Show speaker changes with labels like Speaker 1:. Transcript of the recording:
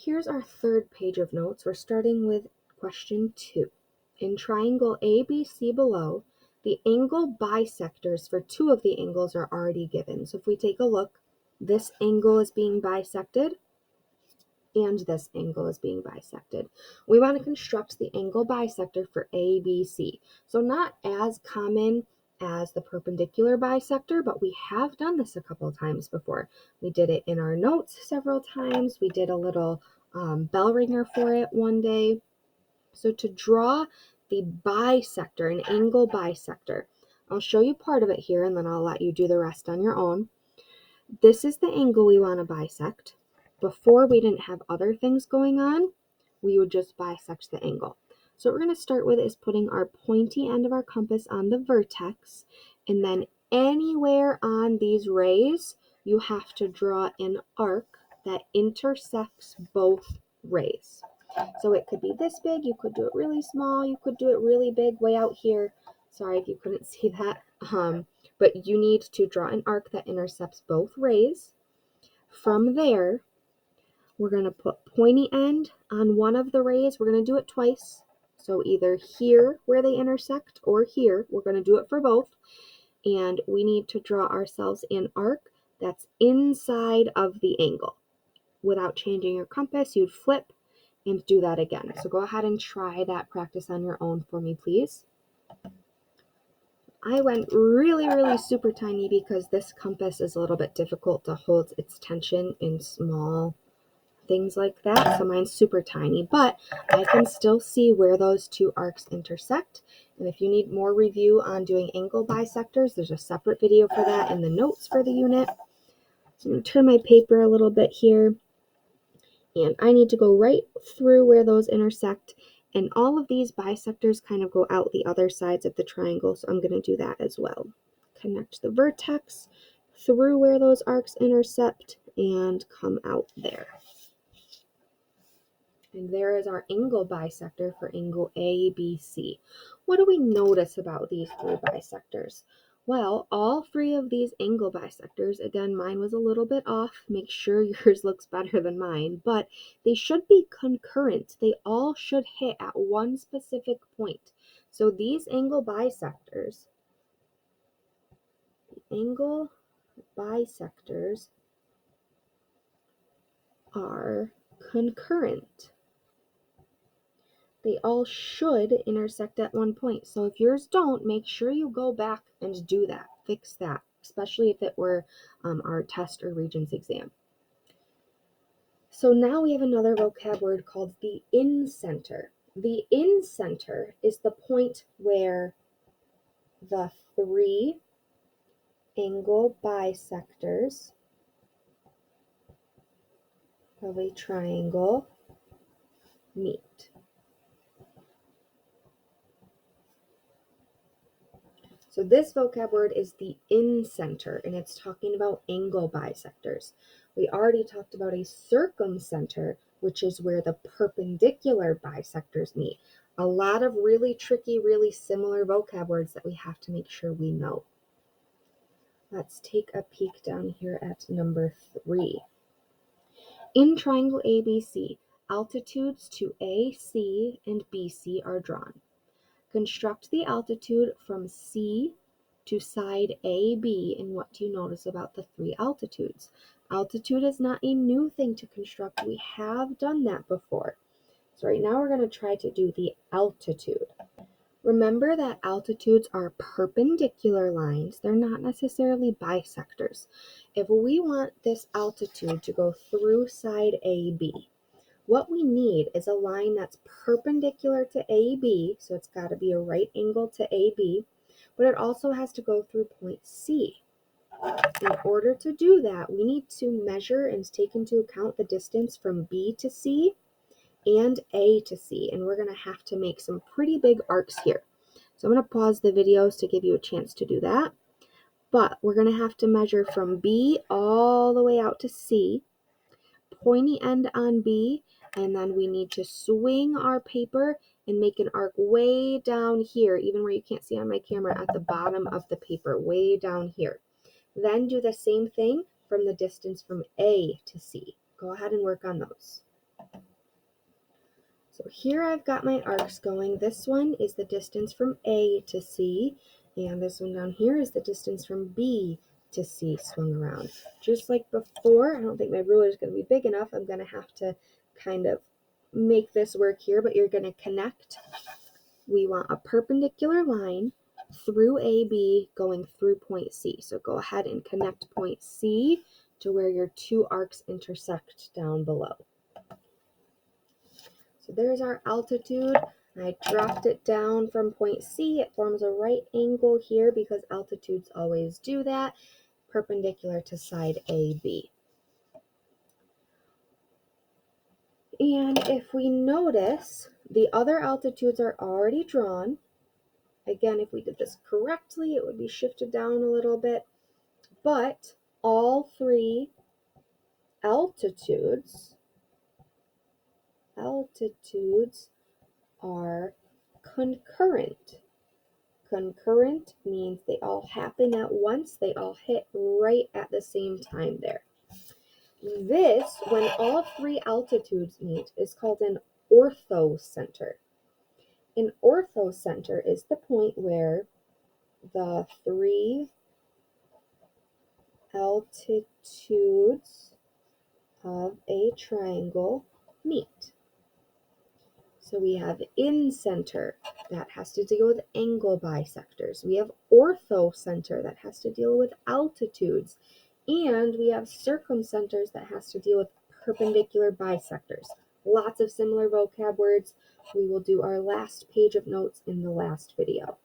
Speaker 1: Here's our third page of notes. We're starting with question 2. In triangle ABC below, the angle bisectors for 2 of the angles are already given. So if we take a look, this angle is being bisected and this angle is being bisected. We want to construct the angle bisector for ABC. So not as common as the perpendicular bisector, but we have done this a couple of times before. We did it in our notes several times. We did a little bell ringer for it one day. So to draw the bisector, an angle bisector, I'll show you part of it here and then I'll let you do the rest on your own. This is the angle we want to bisect. Before we didn't have other things going on, we would just bisect the angle. So what we're going to start with is putting our pointy end of our compass on the vertex, and then anywhere on these rays, you have to draw an arc that intersects both rays. So it could be this big, you could do it really small, you could do it really big way out here. Sorry if you couldn't see that. But you need to draw an arc that intercepts both rays. From there, we're going to put pointy end on one of the rays. We're going to do it twice. So either here where they intersect or here. We're going to do it for both. And we need to draw ourselves an arc that's inside of the angle. Without changing your compass, you'd flip and do that again. So go ahead and try that practice on your own for me, please. I went really, really super tiny because this compass is a little bit difficult to hold its tension in small things like that. So mine's super tiny, but I can still see where those two arcs intersect. And if you need more review on doing angle bisectors, there's a separate video for that in the notes for the unit. So I'm going to turn my paper a little bit here. And I need to go right through where those intersect. And all of these bisectors kind of go out the other sides of the triangle, so I'm going to do that as well. Connect the vertex through where those arcs intercept and come out there. And there is our angle bisector for angle ABC. What do we notice about these 3 bisectors? Well, all 3 of these angle bisectors, again, mine was a little bit off. Make sure yours looks better than mine, but they should be concurrent. They all should hit at one specific point. So these angle bisectors, are concurrent. They all should intersect at one point. So if yours don't, make sure you go back and do that, fix that, especially if it were our test or Regents exam. So now we have another vocab word called the incenter. The incenter is the point where the 3 angle bisectors of a triangle meet. So this vocab word is the incenter, and it's talking about angle bisectors. We already talked about a circumcenter, which is where the perpendicular bisectors meet. A lot of really tricky, really similar vocab words that we have to make sure we know. Let's take a peek down here at number 3. In triangle ABC, altitudes to AC and BC are drawn. Construct the altitude from C to side AB, and what do you notice about the 3 altitudes? Altitude is not a new thing to construct. We have done that before. So right now we're going to try to do the altitude. Remember that altitudes are perpendicular lines. They're not necessarily bisectors. If we want this altitude to go through side AB, what we need is a line that's perpendicular to AB, so it's got to be a right angle to AB, but it also has to go through point C. In order to do that, we need to measure and take into account the distance from B to C and A to C, and we're going to have to make some pretty big arcs here. So I'm going to pause the videos to give you a chance to do that, but we're going to have to measure from B all the way out to C, pointy end on B, and then we need to swing our paper and make an arc way down here, even where you can't see on my camera, at the bottom of the paper, way down here. Then do the same thing from the distance from A to C. Go ahead and work on those. So here I've got my arcs going. This one is the distance from A to C, and this one down here is the distance from B to C swung around. Just like before, I don't think my ruler is going to be big enough. I'm going to have to kind of make this work here, but you're going to connect. We want a perpendicular line through AB going through point C. So go ahead and connect point C to where your two arcs intersect down below. So there's our altitude. I dropped it down from point C. It forms a right angle here because altitudes always do that, perpendicular to side AB. And if we notice, the other altitudes are already drawn. Again, if we did this correctly, it would be shifted down a little bit, but all three altitudes are concurrent. Concurrent means they all happen at once. They all hit right at the same time there. This, when all three altitudes meet, is called an orthocenter. An orthocenter is the point where the three altitudes of a triangle meet. So we have incenter, that has to deal with angle bisectors. We have orthocenter, that has to deal with altitudes. And we have circumcenters, that has to deal with perpendicular bisectors. Lots of similar vocab words. We will do our last page of notes in the last video.